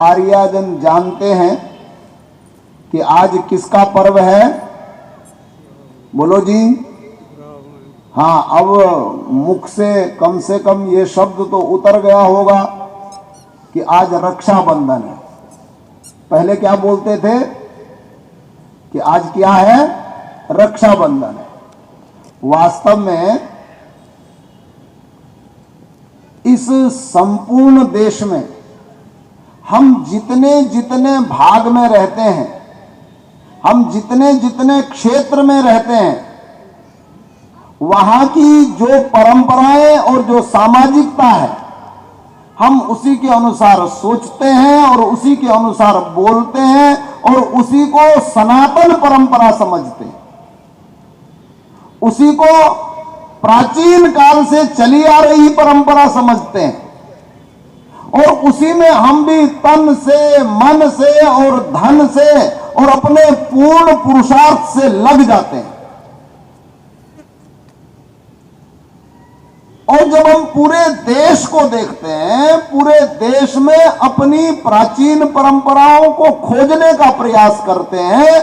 आर्यजन जानते हैं कि आज किसका पर्व है? बोलो जी। हाँ, अब मुख से कम ये शब्द तो उतर गया होगा कि आज रक्षाबंधन है। पहले क्या बोलते थे कि आज क्या है? रक्षाबंधन है। वास्तव में इस संपूर्ण देश में हम जितने जितने भाग में रहते हैं, हम जितने जितने क्षेत्र में रहते हैं, वहां की जो परंपराएं और जो सामाजिकता है, हम उसी के अनुसार सोचते हैं और उसी के अनुसार बोलते हैं और उसी को सनातन परंपरा समझते हैं, उसी को प्राचीन काल से चली आ रही परंपरा समझते हैं और उसी में हम भी तन से, मन से और धन से और अपने पूर्ण पुरुषार्थ से लग जाते हैं। और जब हम पूरे देश को देखते हैं, पूरे देश में अपनी प्राचीन परंपराओं को खोजने का प्रयास करते हैं,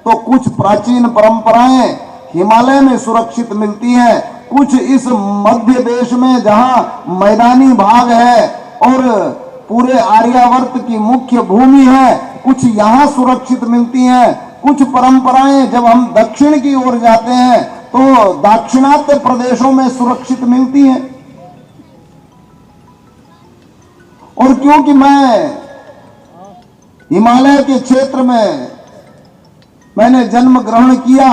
तो कुछ प्राचीन परंपराएं हिमालय में सुरक्षित मिलती हैं, कुछ इस मध्य देश में जहां मैदानी भाग है और पूरे आर्यावर्त की मुख्य भूमि है, कुछ यहां सुरक्षित मिलती हैं। कुछ परंपराएं जब हम दक्षिण की ओर जाते हैं तो दाक्षिणात्य प्रदेशों में सुरक्षित मिलती हैं। और क्योंकि मैं हिमालय के क्षेत्र में मैंने जन्म ग्रहण किया,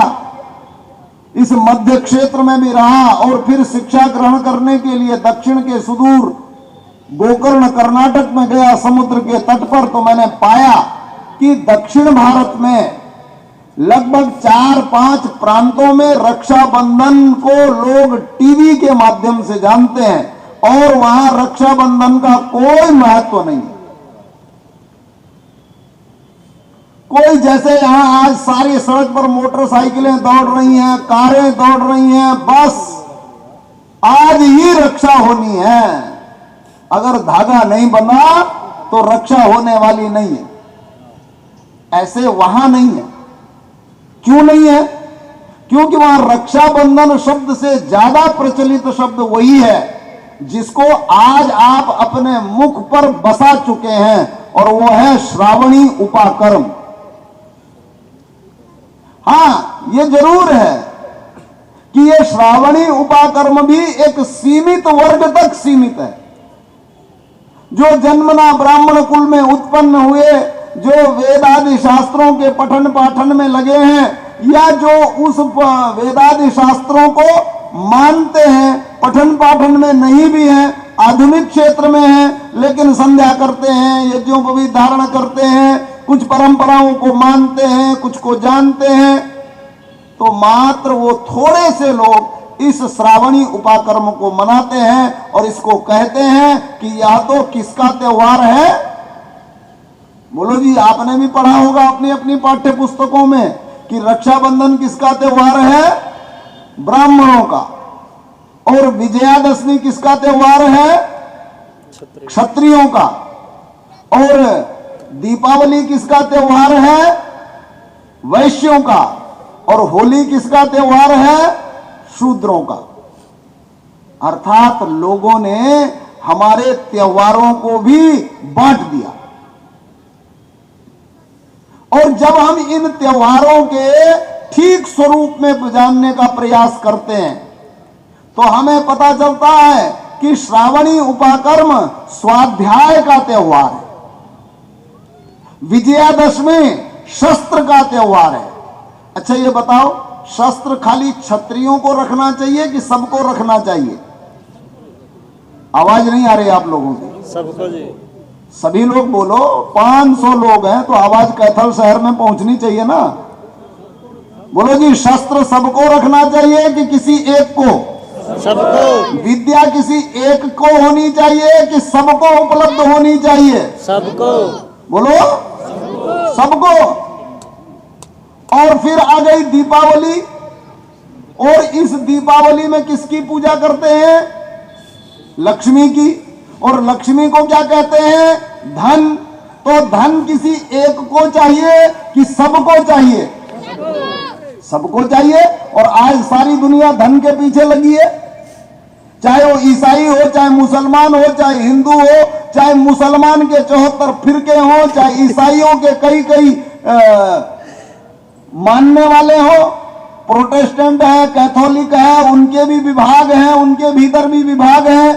इस मध्य क्षेत्र में भी रहा और फिर शिक्षा ग्रहण करने के लिए दक्षिण के सुदूर गोकर्ण कर्नाटक में गया समुद्र के तट पर, तो मैंने पाया कि दक्षिण भारत में लगभग 4-5 प्रांतों में रक्षाबंधन को लोग टीवी के माध्यम से जानते हैं और वहां रक्षाबंधन का कोई महत्व नहीं। कोई जैसे यहां आज सारी सड़क पर मोटरसाइकिलें दौड़ रही हैं, कारें दौड़ रही हैं, बस आज ही रक्षा होनी है, अगर धागा नहीं बना तो रक्षा होने वाली नहीं है। ऐसे वहां नहीं है। क्यों नहीं है? क्योंकि वहां रक्षाबंधन शब्द से ज्यादा प्रचलित शब्द वही है जिसको आज आप अपने मुख पर बसा चुके हैं, और वो है श्रावणी उपाकर्म। हां, ये जरूर है कि ये श्रावणी उपाकर्म भी एक सीमित वर्ग तक सीमित है। जो जन्मना ब्राह्मण कुल में उत्पन्न हुए, जो वेदादि शास्त्रों के पठन पाठन में लगे हैं, या जो उस वेदादि शास्त्रों को मानते हैं, पठन पाठन में नहीं भी हैं, आधुनिक क्षेत्र में हैं, लेकिन संध्या करते हैं, यज्ञोपवीत धारण करते हैं, कुछ परंपराओं को मानते हैं, कुछ को जानते हैं, तो मात्र वो थोड़े से लोग इस श्रावणी उपाकर्म को मनाते हैं और इसको कहते हैं कि यह तो किसका त्योहार है? बोलो जी। आपने भी पढ़ा होगा अपनी अपनी पाठ्य पुस्तकों में कि रक्षाबंधन किसका त्योहार है? ब्राह्मणों का। और विजयादशमी किसका त्योहार है? क्षत्रियों का। और दीपावली किसका त्योहार है? वैश्यों का। और होली किसका त्योहार है? शूद्रों का। अर्थात लोगों ने हमारे त्योहारों को भी बांट दिया। और जब हम इन त्योहारों के ठीक स्वरूप में जानने का प्रयास करते हैं तो हमें पता चलता है कि श्रावणी उपाकर्म स्वाध्याय का त्योहार है, विजयादशमी शस्त्र का त्योहार है। अच्छा, ये बताओ, शस्त्र खाली क्षत्रियों को रखना चाहिए कि सबको रखना चाहिए? आवाज नहीं आ रही आप लोगों की? सबको जी। सभी लोग बोलो। 500 लोग हैं तो आवाज कैथल शहर में पहुंचनी चाहिए ना। बोलो जी। शस्त्र सबको रखना चाहिए कि किसी एक को? सबको। विद्या किसी एक को होनी चाहिए कि सबको उपलब्ध होनी चाहिए? सबको। बोलो। सबको। और फिर आ गई दीपावली, और इस दीपावली में किसकी पूजा करते हैं? लक्ष्मी की। और लक्ष्मी को क्या कहते हैं? धन। तो धन किसी एक को चाहिए कि सबको चाहिए? सबको चाहिए। और आज सारी दुनिया धन के पीछे लगी है, चाहे वो ईसाई हो, चाहे मुसलमान हो, चाहे हिंदू हो, चाहे मुसलमान के 74 फिरके हो, चाहे ईसाइयों के कई कई मानने वाले हो, प्रोटेस्टेंट है, कैथोलिक है, उनके भी विभाग हैं, उनके भीतर भी विभाग हैं,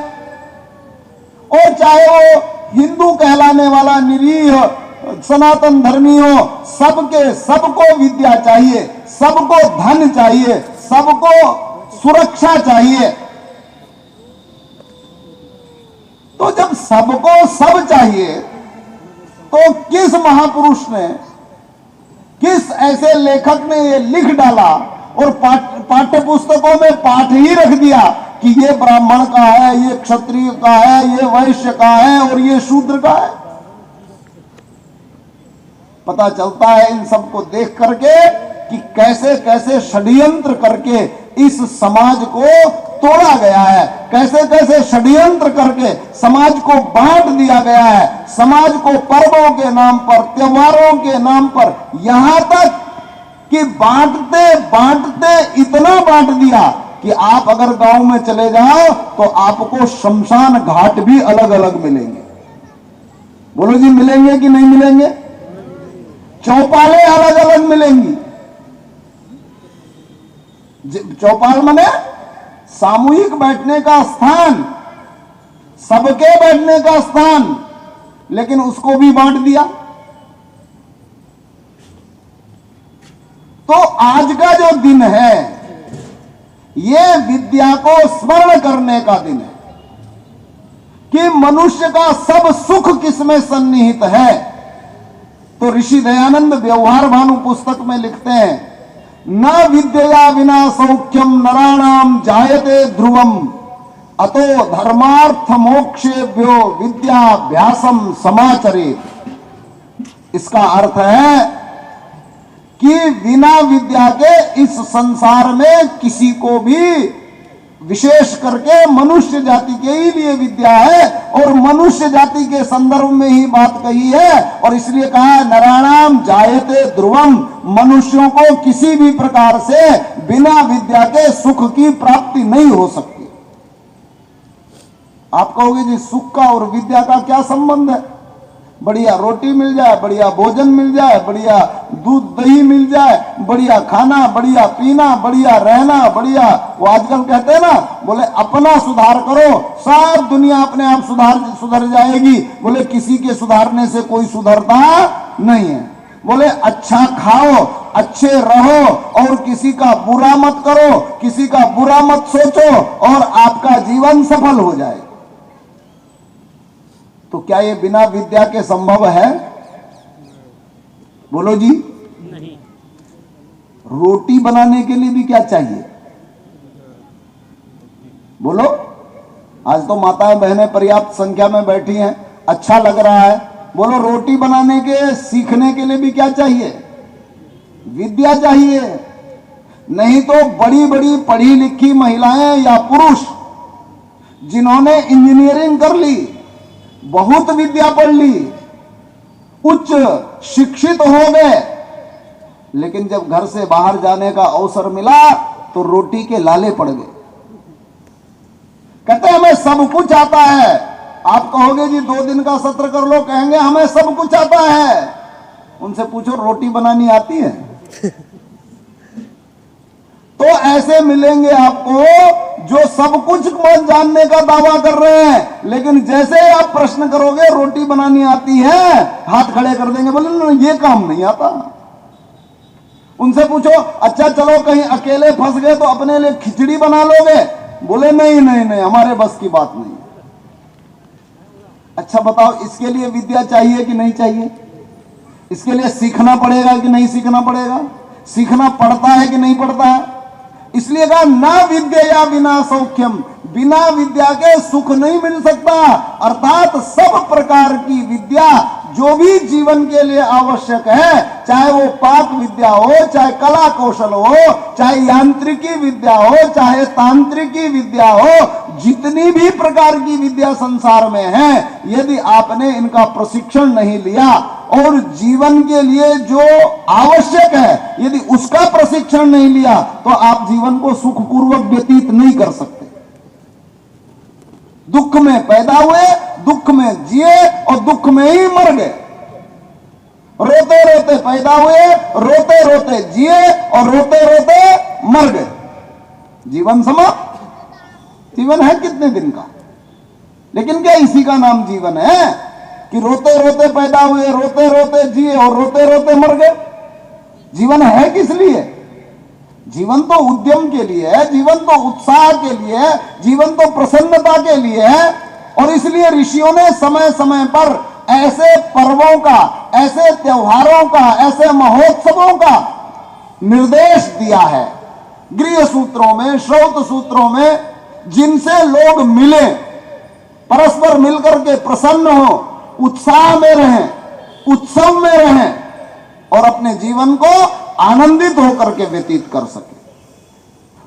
और चाहे वो हिंदू कहलाने वाला निरीह सनातन धर्मी हो, सबको विद्या चाहिए, सबको धन चाहिए, सबको सुरक्षा चाहिए। तो जब सबको सब चाहिए, तो किस महापुरुष ने, किस ऐसे लेखक ने ये लिख डाला और पाठ्य पुस्तकों में पाठ ही रख दिया कि ये ब्राह्मण का है, ये क्षत्रिय का है, ये वैश्य का है और ये शूद्र का है? पता चलता है इन सबको देख करके कि कैसे कैसे षड्यंत्र करके इस समाज को तोड़ा गया है, कैसे कैसे षड्यंत्र करके समाज को बांट दिया गया है, समाज को पर्वों के नाम पर, त्योहारों के नाम पर, यहां तक कि बांटते बांटते इतना बांट दिया कि आप अगर गांव में चले जाओ तो आपको शमशान घाट भी अलग अलग मिलेंगे। बोलो जी, मिलेंगे कि नहीं मिलेंगे? चौपालें अलग अलग मिलेंगी। चौपाल माने सामूहिक बैठने का स्थान, सबके बैठने का स्थान, लेकिन उसको भी बांट दिया। तो आज का जो दिन है, ये विद्या को स्मरण करने का दिन है कि मनुष्य का सब सुख किसमें सन्निहित है। तो ऋषि दयानंद व्यवहार भानु पुस्तक में लिखते हैं, न विद्या विना सौख्यम नराणाम जायते ध्रुवम अतो धर्मार्थ मोक्षेभ्यो विद्याभ्यासम समाचरेत्। इसका अर्थ है कि बिना विद्या के इस संसार में किसी को भी, विशेष करके मनुष्य जाति के ही लिए विद्या है, और मनुष्य जाति के संदर्भ में ही बात कही है, और इसलिए कहा है नराणाम जायते ध्रुवम, मनुष्यों को किसी भी प्रकार से बिना विद्या के सुख की प्राप्ति नहीं हो सकती। आप कहोगे जी सुख का और विद्या का क्या संबंध है? बढ़िया रोटी मिल जाए, बढ़िया भोजन मिल जाए, बढ़िया दूध दही मिल जाए, बढ़िया खाना, बढ़िया पीना, बढ़िया रहना, बढ़िया, वो आजकल कहते हैं ना, बोले अपना सुधार करो, सब दुनिया अपने आप सुधर जाएगी। बोले किसी के सुधारने से कोई सुधरता नहीं है। बोले अच्छा खाओ, अच्छे रहो, और किसी का बुरा मत करो, किसी का बुरा मत सोचो, और आपका जीवन सफल हो जाए। तो क्या ये बिना विद्या के संभव है? बोलो जी। नहीं। रोटी बनाने के लिए भी क्या चाहिए? बोलो। आज तो माताएं बहनें पर्याप्त संख्या में बैठी हैं, अच्छा लग रहा है। बोलो, रोटी बनाने के सीखने के लिए भी क्या चाहिए? विद्या चाहिए। नहीं तो बड़ी बड़ी पढ़ी लिखी महिलाएं या पुरुष जिन्होंने इंजीनियरिंग कर ली, बहुत विद्या पढ़ ली, उच्च शिक्षित हो गए, लेकिन जब घर से बाहर जाने का अवसर मिला तो रोटी के लाले पड़ गए। कहते हमें सब कुछ आता है। आप कहोगे जी 2 दिन का सत्र कर लो, कहेंगे हमें सब कुछ आता है। उनसे पूछो रोटी बनानी आती है? तो ऐसे मिलेंगे आपको जो सब कुछ जानने का दावा कर रहे हैं, लेकिन जैसे आप प्रश्न करोगे रोटी बनानी आती है, हाथ खड़े कर देंगे, बोले ये काम नहीं आता। उनसे पूछो अच्छा चलो कहीं अकेले फंस गए तो अपने लिए खिचड़ी बना लोगे? बोले नहीं नहीं नहीं, हमारे बस की बात नहीं। अच्छा बताओ, इसके लिए विद्या चाहिए कि नहीं चाहिए? इसके लिए सीखना पड़ेगा कि नहीं सीखना पड़ेगा? सीखना पड़ता है कि नहीं पड़ता है? इसलिए कहा ना विद्या बिना सौख्यम, बिना विद्या के सुख नहीं मिल सकता। अर्थात सब प्रकार की विद्या जो भी जीवन के लिए आवश्यक है, चाहे वो पाक विद्या हो, चाहे कला कौशल हो, चाहे यांत्रिकी विद्या हो, चाहे तांत्रिकी विद्या हो, जितनी भी प्रकार की विद्या संसार में है, यदि आपने इनका प्रशिक्षण नहीं लिया और जीवन के लिए जो आवश्यक है यदि उसका प्रशिक्षण नहीं लिया, तो आप जीवन को सुखपूर्वक व्यतीत नहीं कर सकते। दुख में पैदा हुए, दुख में जिए और दुख में ही मर गए। रोते रोते पैदा हुए, रोते रोते जिए और रोते रोते मर गए। जीवन समाप्त। जीवन है कितने दिन का? लेकिन क्या इसी का नाम जीवन है कि रोते रोते पैदा हुए, रोते रोते जिए और रोते रोते मर गए? जीवन है किस लिए? जीवन तो उद्यम के लिए है, जीवन तो उत्साह के लिए है, जीवन तो प्रसन्नता के लिए है। और इसलिए ऋषियों ने समय समय पर ऐसे पर्वों का, ऐसे त्योहारों का, ऐसे महोत्सवों का निर्देश दिया है गृह सूत्रों में, श्रौत सूत्रों में, जिनसे लोग मिले, परस्पर मिलकर के प्रसन्न हो, उत्साह में रहें, उत्सव में रहें और अपने जीवन को आनंदित होकर के व्यतीत कर सके।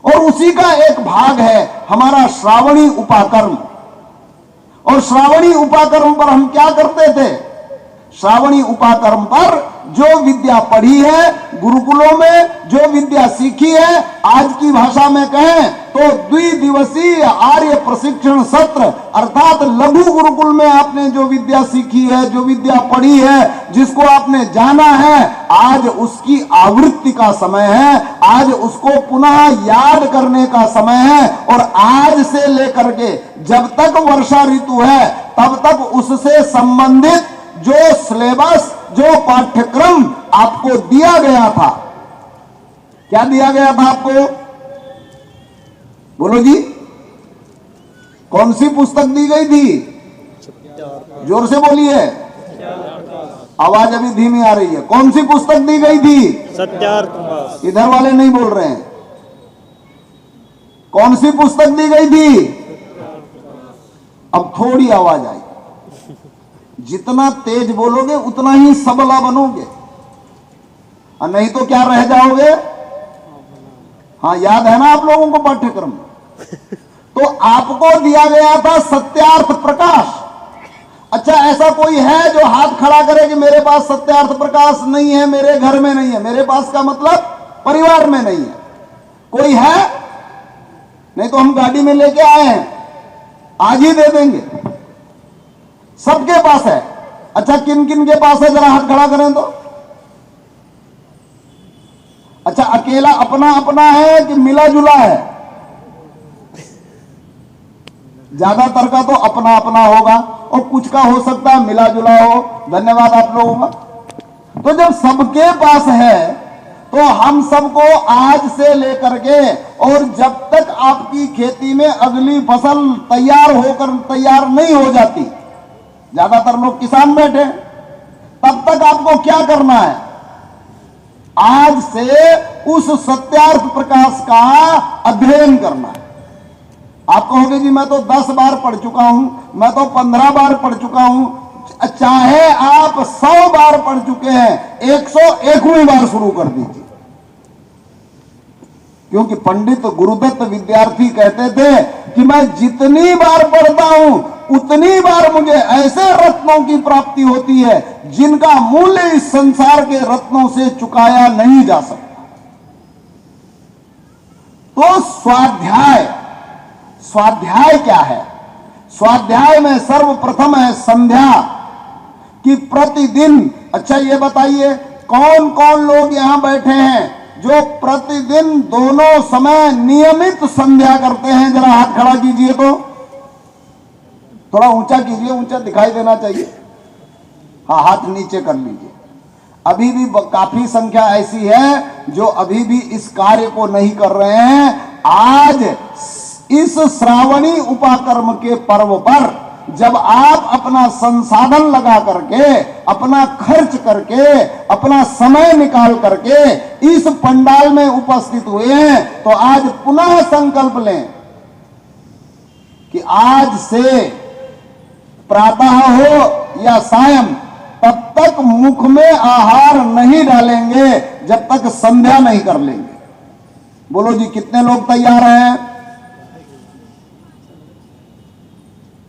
और उसी का एक भाग है हमारा श्रावणी उपाकर्म। और श्रावणी उपाकर्म पर हम क्या करते थे? श्रावणी उपाकर्म पर जो विद्या पढ़ी है गुरुकुलों में, जो विद्या सीखी है, आज की भाषा में कहें तो द्विदिवसीय आर्य प्रशिक्षण सत्र, अर्थात लघु गुरुकुल में आपने जो विद्या सीखी है, जो विद्या पढ़ी है, जिसको आपने जाना है, आज उसकी आवृत्ति का समय है, आज उसको पुनः याद करने का समय है। और आज से लेकर के जब तक वर्षा ऋतु है तब तक उससे संबंधित जो सिलेबस, जो पाठ्यक्रम आपको दिया गया था, क्या दिया गया था आपको? बोलो जी, कौन सी पुस्तक दी गई थी? जोर से बोलिए, आवाज अभी धीमी आ रही है। कौन सी पुस्तक दी गई थी? सत्यार्थ। इधर वाले नहीं बोल रहे हैं। कौन सी पुस्तक दी गई थी? अब थोड़ी आवाज आई। जितना तेज बोलोगे उतना ही सबला बनोगे, और नहीं तो क्या रह जाओगे। हाँ, याद है ना आप लोगों को पाठ्यक्रम? तो आपको दिया गया था सत्यार्थ प्रकाश। अच्छा, ऐसा कोई है जो हाथ खड़ा करे कि मेरे पास सत्यार्थ प्रकाश नहीं है, मेरे घर में नहीं है? मेरे पास का मतलब परिवार में नहीं है। कोई है? नहीं तो हम गाड़ी में लेके आए हैं, आज ही दे देंगे। सबके पास है। अच्छा, किन किन के पास है? जरा हाथ खड़ा करें तो। अच्छा, अकेला अपना अपना है कि मिला जुला है? ज्यादातर का तो अपना अपना होगा, और कुछ का हो सकता है मिला जुला हो। धन्यवाद आप लोगों का। तो जब सबके पास है तो हम सबको आज से लेकर के और जब तक आपकी खेती में अगली फसल तैयार नहीं हो जाती, ज्यादातर लोग किसान बैठे, तब तक आपको क्या करना है? आज से उस सत्यार्थ प्रकाश का अध्ययन करना है। आप कहोगे जी मैं तो 10 बार पढ़ चुका हूं, मैं तो 15 बार पढ़ चुका हूं। चाहे आप 100 बार पढ़ चुके हैं, 101वीं बार शुरू कर दीजिए। क्योंकि पंडित गुरुदत्त विद्यार्थी कहते थे कि मैं जितनी बार पढ़ता हूं उतनी बार मुझे ऐसे रत्नों की प्राप्ति होती है जिनका मूल्य इस संसार के रत्नों से चुकाया नहीं जा सकता। तो स्वाध्याय क्या है? स्वाध्याय में सर्वप्रथम है संध्या, कि प्रतिदिन। अच्छा, ये बताइए कौन कौन लोग यहां बैठे हैं जो प्रतिदिन दोनों समय नियमित संध्या करते हैं? जरा हाथ खड़ा कीजिए तो। थोड़ा ऊंचा कीजिए, ऊंचा दिखाई देना चाहिए। हाँ, हाथ नीचे कर लीजिए। अभी भी काफी संख्या ऐसी है जो अभी भी इस कार्य को नहीं कर रहे हैं। आज इस श्रावणी उपाकर्म के पर्व पर जब आप अपना संसाधन लगा करके, अपना खर्च करके, अपना समय निकाल करके इस पंडाल में उपस्थित हुए हैं, तो आज पुनः संकल्प लें कि आज से प्रातः हो या सायं, तब तक मुख में आहार नहीं डालेंगे जब तक संध्या नहीं कर लेंगे। बोलो जी, कितने लोग तैयार हैं?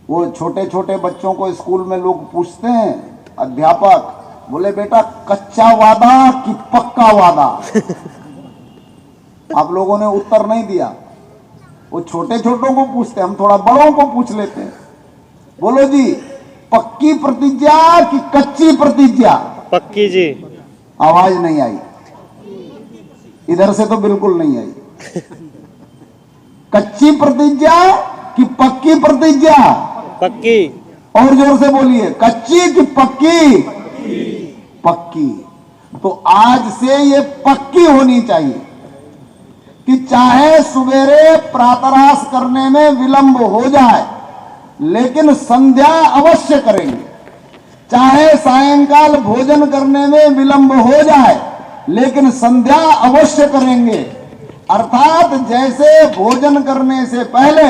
वो छोटे छोटे बच्चों को स्कूल में लोग पूछते हैं, अध्यापक बोले बेटा कच्चा वादा कि पक्का वादा? आप लोगों ने उत्तर नहीं दिया। वो छोटे छोटों को पूछते, हम थोड़ा बड़ों को पूछ लेते हैं। बोलो जी, पक्की प्रतिज्ञा कि कच्ची प्रतिज्ञा? पक्की जी। आवाज नहीं आई, इधर से तो बिल्कुल नहीं आई। कच्ची प्रतिज्ञा कि पक्की प्रतिज्ञा? पक्की। और जोर से बोलिए, कच्ची कि पक्की? पक्की। तो आज से ये पक्की होनी चाहिए कि चाहे सवेरे प्रातराश करने में विलंब हो जाए, लेकिन संध्या अवश्य करेंगे। चाहे सायंकाल भोजन करने में विलंब हो जाए, लेकिन संध्या अवश्य करेंगे। अर्थात जैसे भोजन करने से पहले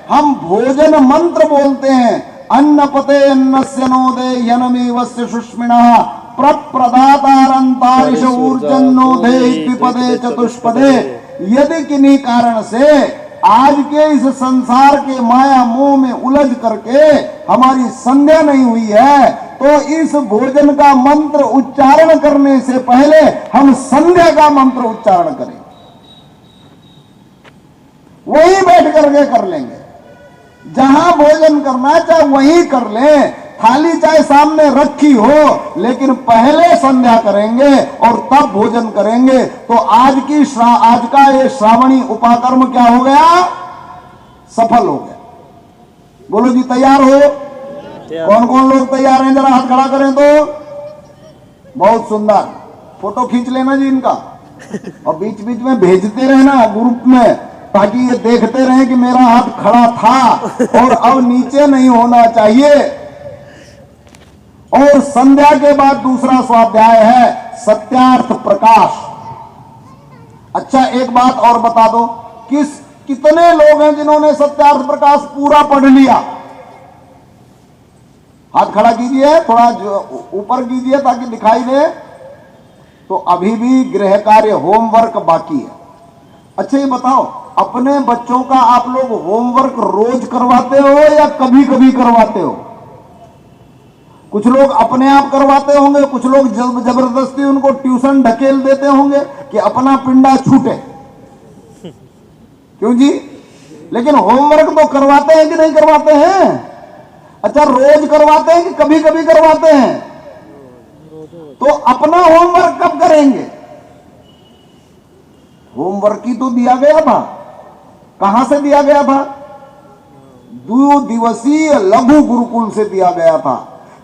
हम भोजन मंत्र बोलते हैं, अन्नपते अन्नस्य नोदे यनमेवस्य सुष्मिणः प्रप्रदातारंतारिष ऊर्जन्नोदे द्विपदे चतुष्पदे। यदि किन्हीं कारण से आज के इस संसार के माया मोह में उलझ करके हमारी संध्या नहीं हुई है, तो इस भोजन का मंत्र उच्चारण करने से पहले हम संध्या का मंत्र उच्चारण करें। वहीं बैठ करके कर लेंगे, जहां भोजन करना है चाहे वहीं कर लें, थाली चाहे सामने रखी हो, लेकिन पहले संध्या करेंगे और तब भोजन करेंगे। तो आज का ये श्रावणी उपाकर्म क्या हो गया? सफल हो गया। बोलो जी, तैयार हो? कौन कौन लोग तैयार हैं? जरा हाथ खड़ा करें तो। बहुत सुंदर, फोटो खींच लेना जी इनका, और बीच बीच में भेजते रहना ग्रुप में, ताकि ये देखते रहे कि मेरा हाथ खड़ा था और अब नीचे नहीं होना चाहिए। और संध्या के बाद दूसरा स्वाध्याय है सत्यार्थ प्रकाश। अच्छा, एक बात और बता दो, कितने लोग हैं जिन्होंने सत्यार्थ प्रकाश पूरा पढ़ लिया? हाथ खड़ा कीजिए, थोड़ा ऊपर कीजिए ताकि दिखाई दे। तो अभी भी गृह कार्य होमवर्क बाकी है। अच्छा ये बताओ, अपने बच्चों का आप लोग होमवर्क रोज करवाते हो या कभी कभी करवाते हो? कुछ लोग अपने आप करवाते होंगे, कुछ लोग जबरदस्ती उनको ट्यूशन ढकेल देते होंगे कि अपना पिंडा छूटे। क्यों जी? लेकिन होमवर्क तो करवाते हैं कि नहीं करवाते हैं? अच्छा, रोज करवाते हैं कि कभी कभी करवाते हैं? तो अपना होमवर्क कब करेंगे? होमवर्क ही तो दिया गया था। कहां से दिया गया था? 2 दिवसीय लघु गुरुकुल से दिया गया था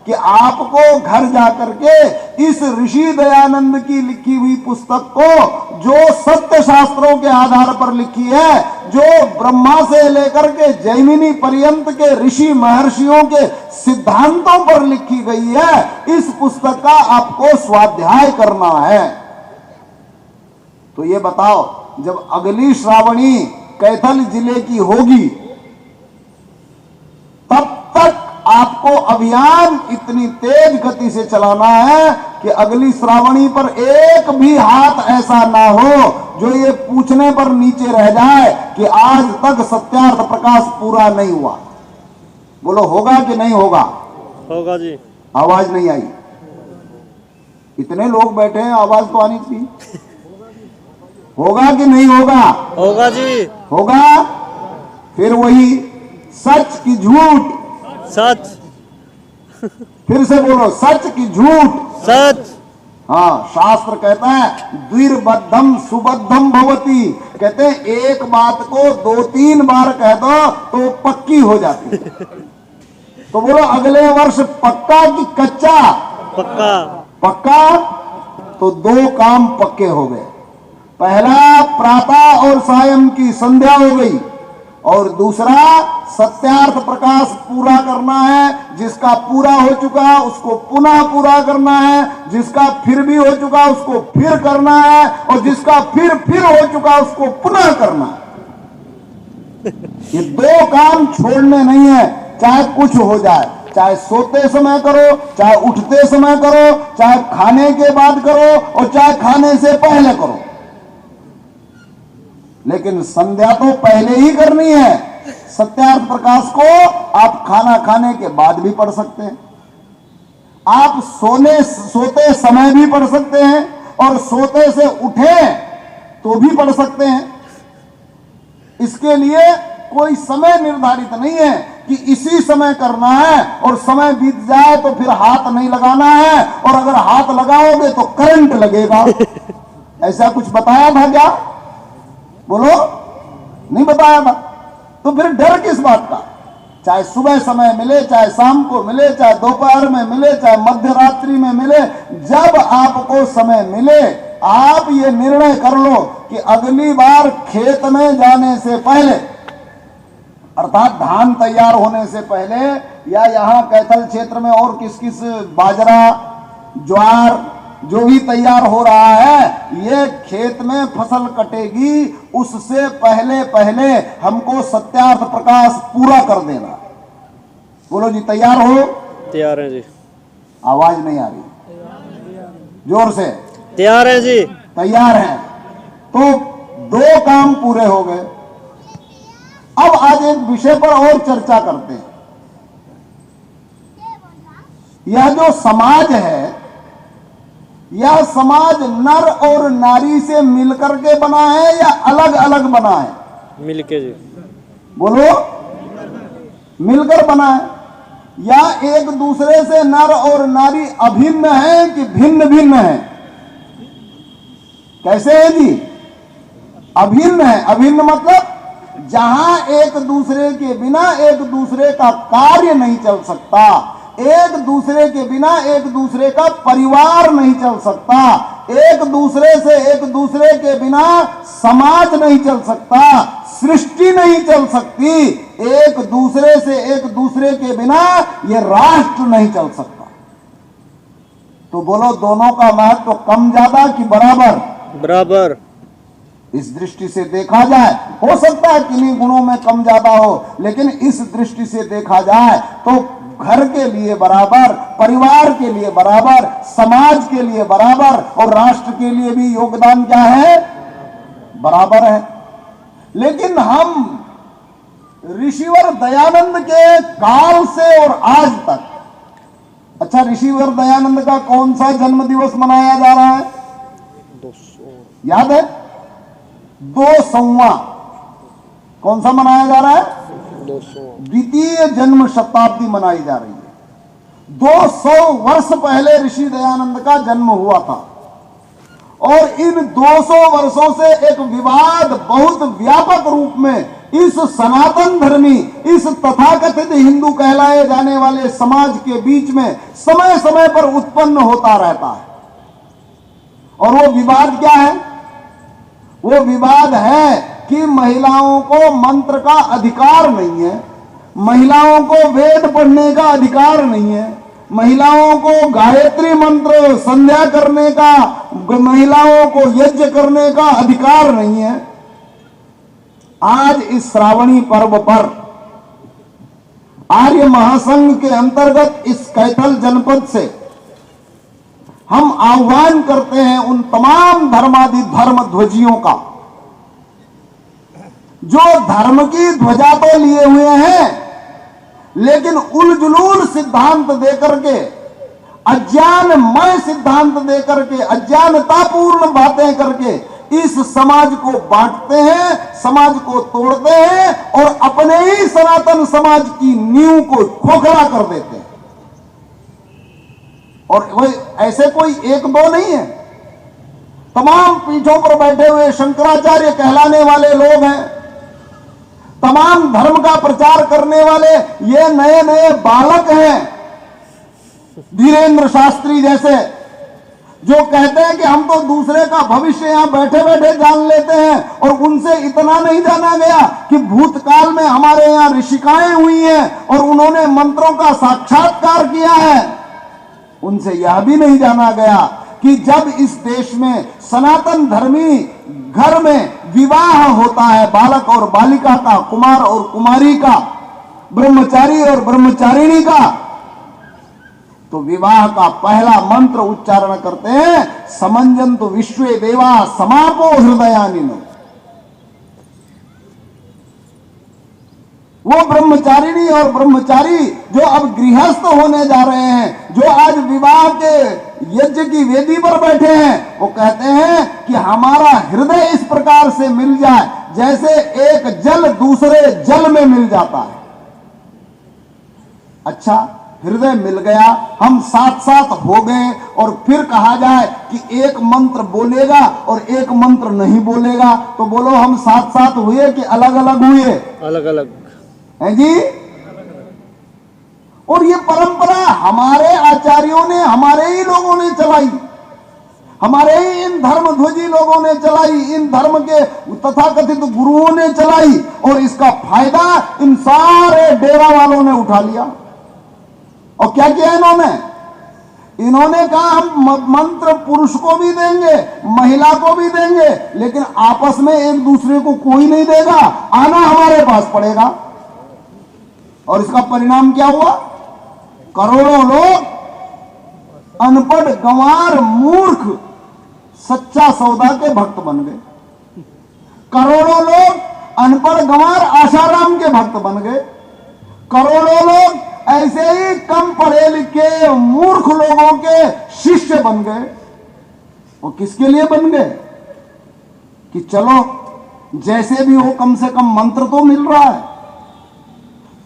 कि आपको घर जाकर के इस ऋषि दयानंद की लिखी हुई पुस्तक को, जो सत्य शास्त्रों के आधार पर लिखी है, जो ब्रह्मा से लेकर के जैमिनी पर्यंत के ऋषि महर्षियों के सिद्धांतों पर लिखी गई है, इस पुस्तक का आपको स्वाध्याय करना है। तो ये बताओ, जब अगली श्रावणी कैथल जिले की होगी, तब तक आपको अभियान इतनी तेज गति से चलाना है कि अगली श्रावणी पर एक भी हाथ ऐसा ना हो जो ये पूछने पर नीचे रह जाए कि आज तक सत्यार्थ प्रकाश पूरा नहीं हुआ। बोलो, होगा कि नहीं होगा? होगा जी। आवाज नहीं आई। इतने लोग बैठे हैं, आवाज तो आनी चाहिए। होगा कि नहीं होगा? होगा जी। होगा। फिर वही सच की झूठ? सच। फिर से बोलो, सच की झूठ? सच। हाँ, शास्त्र कहता है द्विर्बद्धम सुबद्धम भवति। कहते हैं एक बात को 2-3 बार कह दो तो पक्की हो जाती है। तो बोलो, अगले वर्ष पक्का कि कच्चा? पक्का। पक्का। तो 2 काम पक्के हो गए। पहला, प्रातः और सायं की संध्या हो गई, और दूसरा सत्यार्थ प्रकाश पूरा करना है। जिसका पूरा हो चुका उसको पुनः पूरा करना है, जिसका फिर भी हो चुका उसको फिर करना है, और जिसका फिर हो चुका उसको पुनः करना है। ये 2 काम छोड़ने नहीं है, चाहे कुछ हो जाए। चाहे सोते समय करो, चाहे उठते समय करो, चाहे खाने के बाद करो, और चाहे खाने से पहले करो, लेकिन संध्या तो पहले ही करनी है। सत्यार्थ प्रकाश को आप खाना खाने के बाद भी पढ़ सकते हैं, आप सोते समय भी पढ़ सकते हैं, और सोते से उठे तो भी पढ़ सकते हैं। इसके लिए कोई समय निर्धारित नहीं है कि इसी समय करना है और समय बीत जाए तो फिर हाथ नहीं लगाना है, और अगर हाथ लगाओगे तो करंट लगेगा। ऐसा कुछ बताया था क्या? बोलो, नहीं बताया था। तो फिर डर किस बात का? चाहे सुबह समय मिले, चाहे शाम को मिले, चाहे दोपहर में मिले, चाहे मध्य रात्रि में मिले, जब आपको समय मिले आप ये निर्णय कर लो कि अगली बार खेत में जाने से पहले, अर्थात धान तैयार होने से पहले, या यहाँ कैथल क्षेत्र में और किस किस बाजरा ज्वार जो भी तैयार हो रहा है, ये खेत में फसल कटेगी, उससे पहले पहले हमको सत्यार्थ प्रकाश पूरा कर देना। बोलो जी, तैयार हो? तैयार हैं जी। आवाज नहीं आ रही, जोर से। तैयार हैं जी। तैयार हैं। तो दो काम पूरे हो गए। अब आज एक विषय पर और चर्चा करते हैं। यह जो समाज है, यह समाज नर और नारी से मिलकर के बना है या अलग अलग बना है? मिलके जी। बोलो, मिलकर बना है। या एक दूसरे से नर और नारी अभिन्न है कि भिन्न भिन्न है? कैसे है जी? अभिन्न है। अभिन्न मतलब जहां एक दूसरे के बिना एक दूसरे का कार्य नहीं चल सकता, एक दूसरे के बिना एक दूसरे का परिवार नहीं चल सकता, एक दूसरे से एक दूसरे के बिना समाज नहीं चल सकता, सृष्टि नहीं चल सकती, एक दूसरे से एक दूसरे के बिना ये राष्ट्र नहीं चल सकता। तो बोलो, दोनों का महत्व कम ज्यादा कि बराबर? बराबर। इस दृष्टि से देखा जाए, हो सकता है किन्हीं गुणों में कम ज्यादा हो, लेकिन इस दृष्टि से देखा जाए तो घर के लिए बराबर, परिवार के लिए बराबर, समाज के लिए बराबर, और राष्ट्र के लिए भी योगदान क्या है? बराबर है। लेकिन हम ऋषिवर दयानंद के काल से और आज तक, अच्छा, ऋषिवर दयानंद का कौन सा जन्म दिवस मनाया जा रहा है? 200। याद है? 200वां। कौन सा मनाया जा रहा है? 200। द्वितीय जन्म शताब्दी मनाई जा रही है। 200 वर्ष पहले ऋषि दयानंद का जन्म हुआ था, और इन 200 वर्षों से एक विवाद बहुत व्यापक रूप में इस सनातन धर्मी, इस तथाकथित हिंदू कहलाए जाने वाले समाज के बीच में समय समय पर उत्पन्न होता रहता है। और वो विवाद क्या है? वो विवाद है कि महिलाओं को मंत्र का अधिकार नहीं है, महिलाओं को वेद पढ़ने का अधिकार नहीं है, महिलाओं को गायत्री मंत्र संध्या करने का, महिलाओं को यज्ञ करने का अधिकार नहीं है। आज इस श्रावणी पर्व पर आर्य महासंघ के अंतर्गत इस कैथल जनपद से हम आह्वान करते हैं उन तमाम धर्मादि धर्म ध्वजियों का, जो धर्म की ध्वजा तो लिए हुए हैं लेकिन उलझुलूल सिद्धांत देकर के, अज्ञानमय सिद्धांत देकर के, अज्ञानतापूर्ण बातें करके इस समाज को बांटते हैं, समाज को तोड़ते हैं और अपने ही सनातन समाज की नींव को खोखला कर देते हैं। और वही ऐसे कोई एक दो नहीं है, तमाम पीठों पर बैठे हुए शंकराचार्य कहलाने वाले लोग हैं, तमाम धर्म का प्रचार करने वाले ये नए नए बालक हैं, धीरेन्द्र शास्त्री जैसे, जो कहते हैं कि हम तो दूसरे का भविष्य यहां बैठे बैठे जान लेते हैं, और उनसे इतना नहीं जाना गया कि भूतकाल में हमारे यहां ऋषिकाएं हुई हैं और उन्होंने मंत्रों का साक्षात्कार किया है। उनसे यह भी नहीं जाना गया कि जब इस देश में सनातन धर्मी घर में विवाह होता है, बालक और बालिका का, कुमार और कुमारी का, ब्रह्मचारी और ब्रह्मचारिणी का, तो विवाह का पहला मंत्र उच्चारण करते हैं, समंजन्तु विश्वे देवा समापो हृदयानिनो। वो ब्रह्मचारिणी और ब्रह्मचारी जो अब गृहस्थ होने जा रहे हैं, जो आज विवाह के यज्ञ की वेदी पर बैठे हैं, वो कहते हैं कि हमारा हृदय इस प्रकार से मिल जाए जैसे एक जल दूसरे जल में मिल जाता है। अच्छा, हृदय मिल गया, हम साथ साथ हो गए, और फिर कहा जाए कि एक मंत्र बोलेगा और एक मंत्र नहीं बोलेगा, तो बोलो हम साथ साथ हुए कि अलग अलग हुए? अलग अलग है जी। और ये परंपरा हमारे आचार्यों ने, हमारे ही लोगों ने चलाई, हमारे ही इन धर्मध्वजी लोगों ने चलाई, इन धर्म के तथाकथित गुरुओं ने चलाई, और इसका फायदा इन सारे डेरा वालों ने उठा लिया। और क्या किया इन्होंने? इन्होंने कहा हम मंत्र पुरुष को भी देंगे, महिला को भी देंगे, लेकिन आपस में एक दूसरे को कोई नहीं देगा, आना हमारे पास पड़ेगा। और इसका परिणाम क्या हुआ? करोड़ों लोग अनपढ़, गंवार, मूर्ख सच्चा सौदा के भक्त बन गए। करोड़ों लोग अनपढ़, गंवार, आशाराम के भक्त बन गए। करोड़ों लोग ऐसे ही कम पढ़े लिखे मूर्ख लोगों के शिष्य बन गए। वो किसके लिए बन गए? कि चलो जैसे भी हो, कम से कम मंत्र तो मिल रहा है।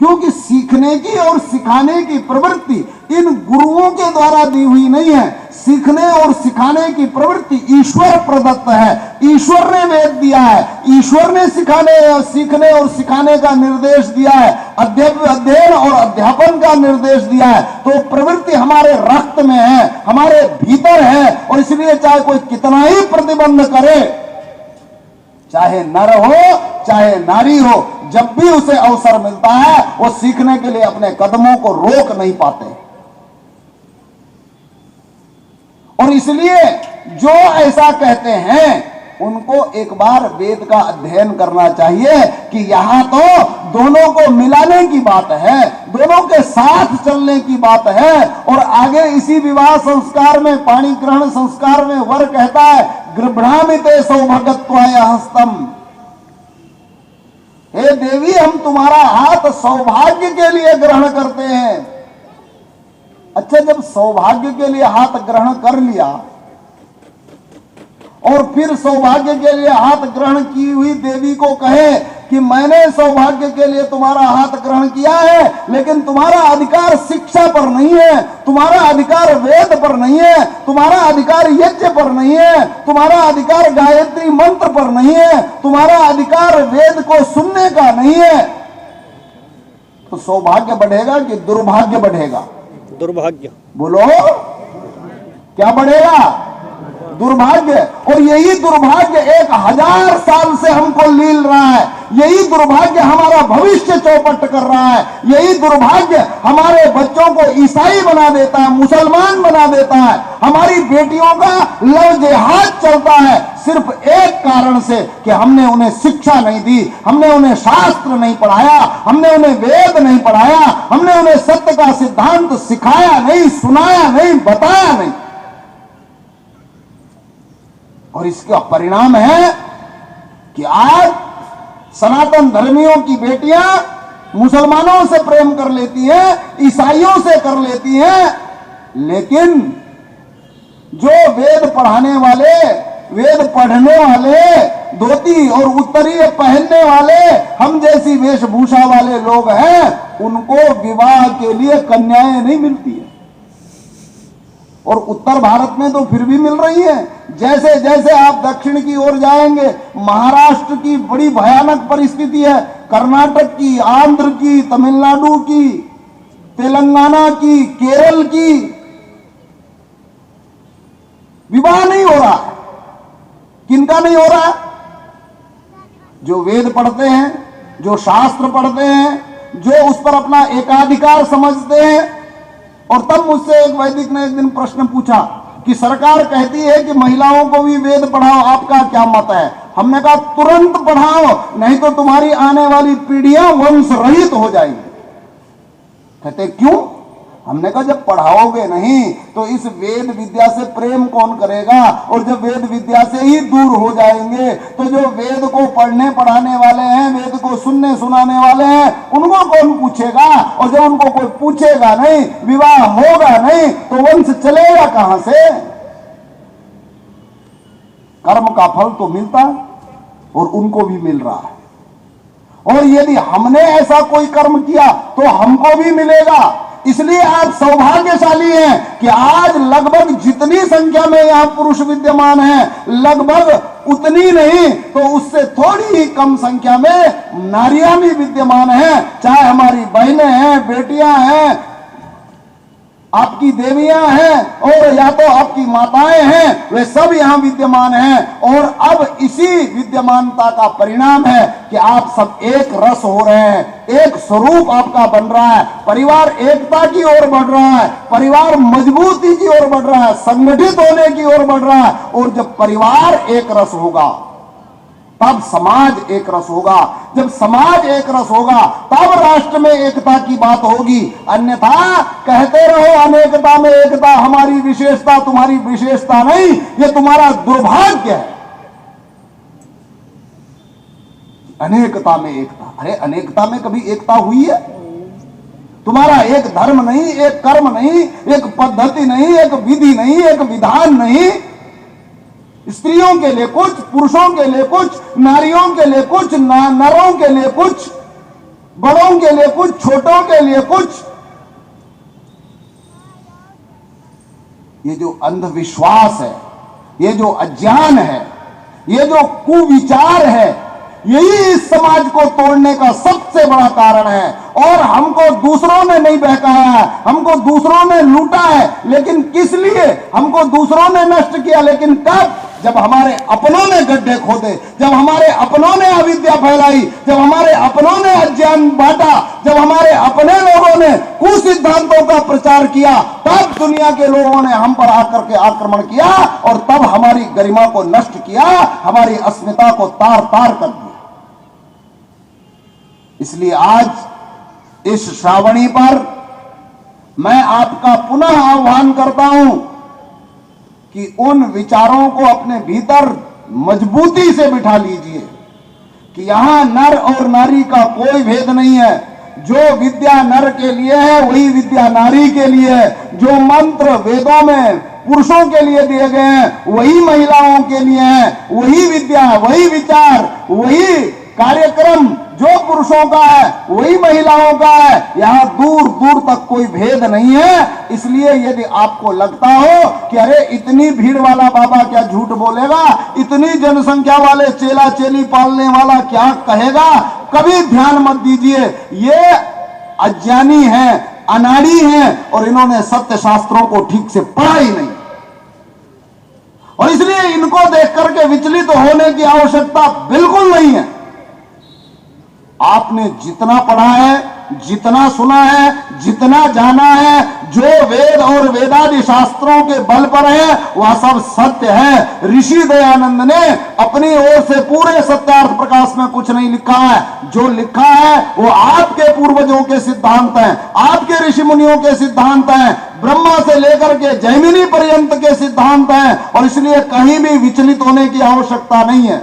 क्योंकि सीखने की और सिखाने की प्रवृत्ति इन गुरुओं के द्वारा दी हुई नहीं है। सीखने और सिखाने की प्रवृत्ति ईश्वर प्रदत्त है। ईश्वर ने वेद दिया है, ईश्वर ने सीखने और सिखाने का निर्देश दिया है, अध्ययन और अध्यापन का निर्देश दिया है। तो प्रवृत्ति हमारे रक्त में है, हमारे भीतर है, और इसलिए चाहे कोई कितना ही प्रतिबंध करे, चाहे नर हो चाहे नारी हो, जब भी उसे अवसर मिलता है वो सीखने के लिए अपने कदमों को रोक नहीं पाते। और इसलिए जो ऐसा कहते हैं उनको एक बार वेद का अध्ययन करना चाहिए कि यहां तो दोनों को मिलाने की बात है, दोनों के साथ चलने की बात है। और आगे इसी विवाह संस्कार में, पाणी ग्रहण संस्कार में वर कहता है गृभ्रामिते सौभाग्यत्वाय हस्तम, हे देवी हम तुम्हारा हाथ सौभाग्य के लिए ग्रहण करते हैं। अच्छा, जब सौभाग्य के लिए हाथ ग्रहण कर लिया और फिर सौभाग्य के लिए हाथ ग्रहण की हुई देवी को कहे कि मैंने सौभाग्य के लिए तुम्हारा हाथ ग्रहण किया है, लेकिन तुम्हारा अधिकार शिक्षा पर नहीं है, तुम्हारा अधिकार वेद पर नहीं है, तुम्हारा अधिकार यज्ञ पर नहीं है, तुम्हारा अधिकार गायत्री मंत्र पर नहीं है, तुम्हारा अधिकार वेद को सुनने का नहीं है, तो सौभाग्य बढ़ेगा कि दुर्भाग्य बढ़ेगा? दुर्भाग्य। बोलो, क्या बढ़ेगा? दुर्भाग्य। और यही दुर्भाग्य 1000 साल से हमको लील रहा है, यही दुर्भाग्य हमारा भविष्य चौपट कर रहा है, यही दुर्भाग्य हमारे बच्चों को ईसाई बना देता है, मुसलमान बना देता है, हमारी बेटियों का लव जिहाद चलता है, सिर्फ एक कारण से कि हमने उन्हें शिक्षा नहीं दी, हमने उन्हें शास्त्र नहीं पढ़ाया, हमने उन्हें वेद नहीं पढ़ाया, हमने उन्हें सत्य का सिद्धांत सिखाया नहीं, सुनाया नहीं, बताया नहीं। और इसका परिणाम है कि आज सनातन धर्मियों की बेटियां मुसलमानों से प्रेम कर लेती हैं, ईसाइयों से कर लेती हैं, लेकिन जो वेद पढ़ाने वाले, वेद पढ़ने वाले, धोती और उत्तरीय पहनने वाले, हम जैसी वेशभूषा वाले लोग हैं, उनको विवाह के लिए कन्याएं नहीं मिलती है। और उत्तर भारत में तो फिर भी मिल रही है। जैसे जैसे आप दक्षिण की ओर जाएंगे, महाराष्ट्र की बड़ी भयानक परिस्थिति है, कर्नाटक की, आंध्र की, तमिलनाडु की, तेलंगाना की, केरल की, विवाह नहीं हो रहा। किनका नहीं हो रहा? जो वेद पढ़ते हैं, जो शास्त्र पढ़ते हैं, जो उस पर अपना एकाधिकार समझते हैं। और तब मुझसे एक वैदिक ने एक दिन प्रश्न पूछा कि सरकार कहती है कि महिलाओं को भी वेद पढ़ाओ, आपका क्या मत है? हमने कहा तुरंत पढ़ाओ, नहीं तो तुम्हारी आने वाली पीढ़ियां वंश रहित हो जाएंगी। कहते क्यों? हमने कहा जब पढ़ाओगे नहीं तो इस वेद विद्या से प्रेम कौन करेगा, और जब वेद विद्या से ही दूर हो जाएंगे तो जो वेद को पढ़ने पढ़ाने वाले हैं, वेद को सुनने सुनाने वाले हैं, उनको कौन पूछेगा। और जब उनको कोई पूछेगा नहीं, विवाह होगा नहीं, तो वंश चलेगा कहां से। कर्म का फल तो मिलता और उनको भी मिल रहा है, और यदि हमने ऐसा कोई कर्म किया तो हमको भी मिलेगा। इसलिए आप सौभाग्यशाली हैं कि आज लगभग जितनी संख्या में यहां पुरुष विद्यमान हैं, लगभग उतनी नहीं तो उससे थोड़ी ही कम संख्या में नारियां भी विद्यमान हैं। चाहे हमारी बहनें हैं, बेटियां हैं, आपकी देवियां हैं, और या तो आपकी माताएं हैं, वे सब यहां विद्यमान हैं। और अब इसी विद्यमानता का परिणाम है कि आप सब एक रस हो रहे हैं, एक स्वरूप आपका बन रहा है, परिवार एकता की ओर बढ़ रहा है, परिवार मजबूती की ओर बढ़ रहा है, संगठित होने की ओर बढ़ रहा है। और जब परिवार एक रस होगा तब समाज एक रस होगा, जब समाज एक रस होगा तब राष्ट्र में एकता की बात होगी। अन्यथा कहते रहो अनेकता में एकता, हमारी विशेषता तुम्हारी विशेषता नहीं, ये तुम्हारा दुर्भाग्य है। अनेकता में एकता, अरे अनेकता में कभी एकता हुई है? तुम्हारा एक धर्म नहीं, एक कर्म नहीं, एक पद्धति नहीं, एक विधि नहीं, एक विधान नहीं, स्त्रियों के लिए कुछ, पुरुषों के लिए कुछ, नारियों के लिए कुछ, नरों के लिए कुछ, बड़ों के लिए कुछ, छोटों के लिए कुछ। ये जो अंधविश्वास है, ये जो अज्ञान है, ये जो कुविचार है, यही इस समाज को तोड़ने का सबसे बड़ा कारण है। और हमको दूसरों ने नहीं बहकाया है, हमको दूसरों ने लूटा है, लेकिन किस लिए? हमको दूसरों ने नष्ट किया, लेकिन कब? जब हमारे अपनों ने गड्ढे खोदे, जब हमारे अपनों ने अविद्या फैलाई, जब हमारे अपनों ने अज्ञान बांटा, जब हमारे अपने लोगों ने कुसिद्धांतों का प्रचार किया, तब दुनिया के लोगों ने हम पर आकर के आक्रमण किया और तब हमारी गरिमा को नष्ट किया, हमारी अस्मिता को तार तार कर दिया। इसलिए आज इस श्रावणी पर मैं आपका पुनः आह्वान करता हूं कि उन विचारों को अपने भीतर मजबूती से बिठा लीजिए कि यहां नर और नारी का कोई भेद नहीं है। जो विद्या नर के लिए है वही विद्या नारी के लिए है। जो मंत्र वेदों में पुरुषों के लिए दिए गए हैं वही महिलाओं के लिए है। वही विद्या, वही विचार, वही कार्यक्रम जो पुरुषों का है वही महिलाओं का है। यहां दूर दूर तक कोई भेद नहीं है। इसलिए यदि आपको लगता हो कि अरे इतनी भीड़ वाला बाबा क्या झूठ बोलेगा, इतनी जनसंख्या वाले चेला चेली पालने वाला क्या कहेगा, कभी ध्यान मत दीजिए। ये अज्ञानी हैं, अनाड़ी हैं और इन्होंने सत्य शास्त्रों को ठीक से पढ़ा ही नहीं, और इसलिए इनको देख करके विचलित होने की आवश्यकता बिल्कुल नहीं है। आपने जितना पढ़ा है, जितना सुना है, जितना जाना है, जो वेद और वेदादि शास्त्रों के बल पर है वह सब सत्य है। ऋषि दयानंद ने अपनी ओर से पूरे सत्यार्थ प्रकाश में कुछ नहीं लिखा है। जो लिखा है वो आपके पूर्वजों के सिद्धांत हैं, आपके ऋषि मुनियों के सिद्धांत हैं, ब्रह्मा से लेकर के जैमिनी पर्यंत के सिद्धांत हैं। और इसलिए कहीं भी विचलित होने की आवश्यकता नहीं है,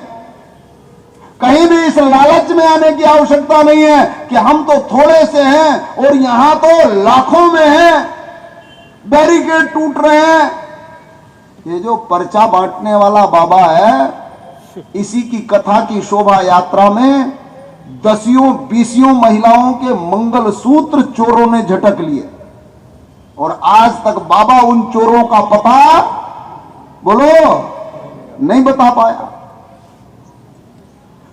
कहीं भी इस लालच में आने की आवश्यकता नहीं है कि हम तो थोड़े से हैं और यहां तो लाखों में हैं, बैरिकेड टूट रहे हैं। ये जो पर्चा बांटने वाला बाबा है, इसी की कथा की शोभा यात्रा में 10-20 महिलाओं के मंगलसूत्र चोरों ने झटक लिए और आज तक बाबा उन चोरों का पता बोलो नहीं बता पाया।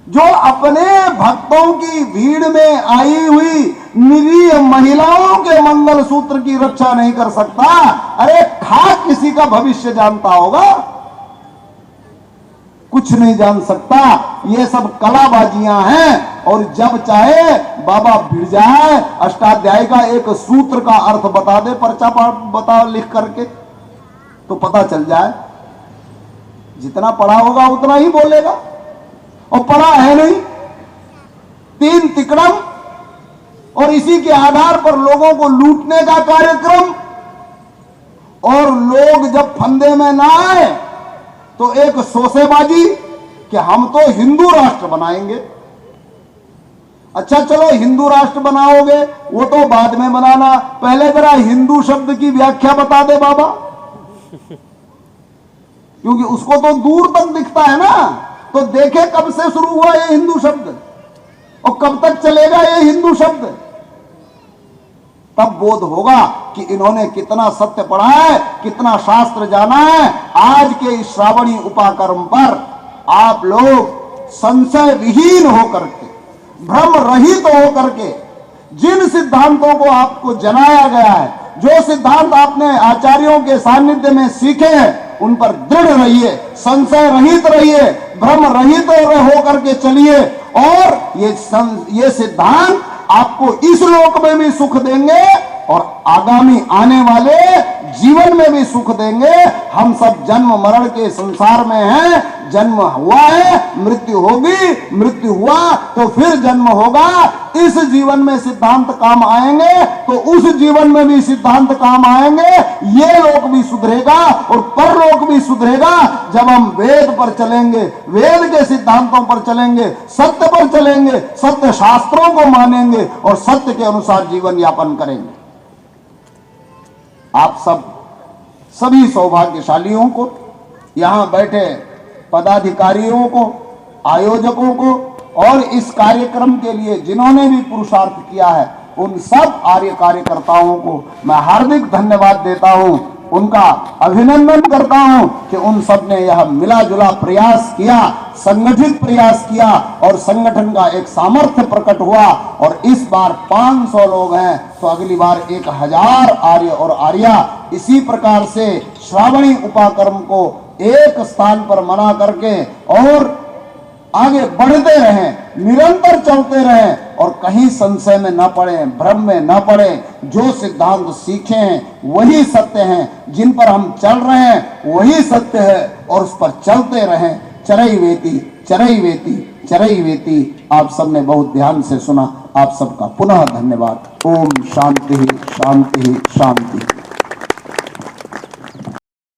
जो अपने भक्तों की भीड़ में आई हुई निरीह महिलाओं के मंगलसूत्र की रक्षा नहीं कर सकता, अरे खाक किसी का भविष्य जानता होगा? कुछ नहीं जान सकता। ये सब कलाबाजियां हैं। और जब चाहे बाबा भिड़ जाए, अष्टाध्यायी का एक सूत्र का अर्थ बता दे, पर्चा बता लिख करके, तो पता चल जाए। जितना पढ़ा होगा उतना ही बोलेगा, और पढ़ा है नहीं। 3 तिकड़म और इसी के आधार पर लोगों को लूटने का कार्यक्रम। और लोग जब फंदे में ना आए तो एक शोषेबाजी कि हम तो हिंदू राष्ट्र बनाएंगे। अच्छा चलो हिंदू राष्ट्र बनाओगे वो तो बाद में बनाना, पहले जरा हिंदू शब्द की व्याख्या बता दे बाबा, क्योंकि उसको तो दूर तक दिखता है ना। तो देखे कब से शुरू हुआ ये हिंदू शब्द और कब तक चलेगा ये हिंदू शब्द, तब बोध होगा कि इन्होंने कितना सत्य पढ़ा है, कितना शास्त्र जाना है। आज के इस श्रावणी उपाकर्म पर आप लोग संशय विहीन होकर के, भ्रम रहित होकर के, जिन सिद्धांतों को आपको जनाया गया है, जो सिद्धांत आपने आचार्यों के सानिध्य में सीखे हैं, उन पर दृढ़ रहिए, संशय रहित रहिए, भ्रम रहित होकर के चलिए। और ये सिद्धांत आपको इस लोक में भी सुख देंगे और आगामी आने वाले जीवन में भी सुख देंगे। हम सब जन्म मरण के संसार में हैं, जन्म हुआ है, मृत्यु होगी, मृत्यु हुआ तो फिर जन्म होगा। इस जीवन में सिद्धांत काम आएंगे तो उस जीवन में भी सिद्धांत काम आएंगे। ये लोक भी सुधरेगा और परलोक भी सुधरेगा जब हम वेद पर चलेंगे, वेद के सिद्धांतों पर चलेंगे, सत्य पर चलेंगे, सत्य शास्त्रों को मानेंगे और सत्य के अनुसार जीवन यापन करेंगे। आप सभी सौभाग्यशालियों को, यहां बैठे पदाधिकारियों को, आयोजकों को और इस कार्यक्रम के लिए जिन्होंने भी पुरुषार्थ किया है, उन सब आर्य कार्यकर्ताओं को मैं हार्दिक धन्यवाद देता हूं, उनका अभिनंदन करता हूं कि उन सब ने यह मिला जुला प्रयास किया, संगठित प्रयास किया और संगठन का एक सामर्थ्य प्रकट हुआ। और इस बार 500 लोग हैं तो अगली बार 1000 आर्य और आर्या इसी प्रकार से श्रावणी उपाकर्म को एक स्थान पर मना करके और आगे बढ़ते रहें, निरंतर चलते रहें और कहीं संशय में न पड़े, भ्रम में न पड़े। जो सिद्धांत सीखे हैं वही सत्य हैं, जिन पर हम चल रहे हैं वही सत्य है और उस पर चलते रहें। चरई वेति चरई वेति चरई वेति। आप सबने बहुत ध्यान से सुना, आप सबका पुनः धन्यवाद। ओम शांति शांति शांति।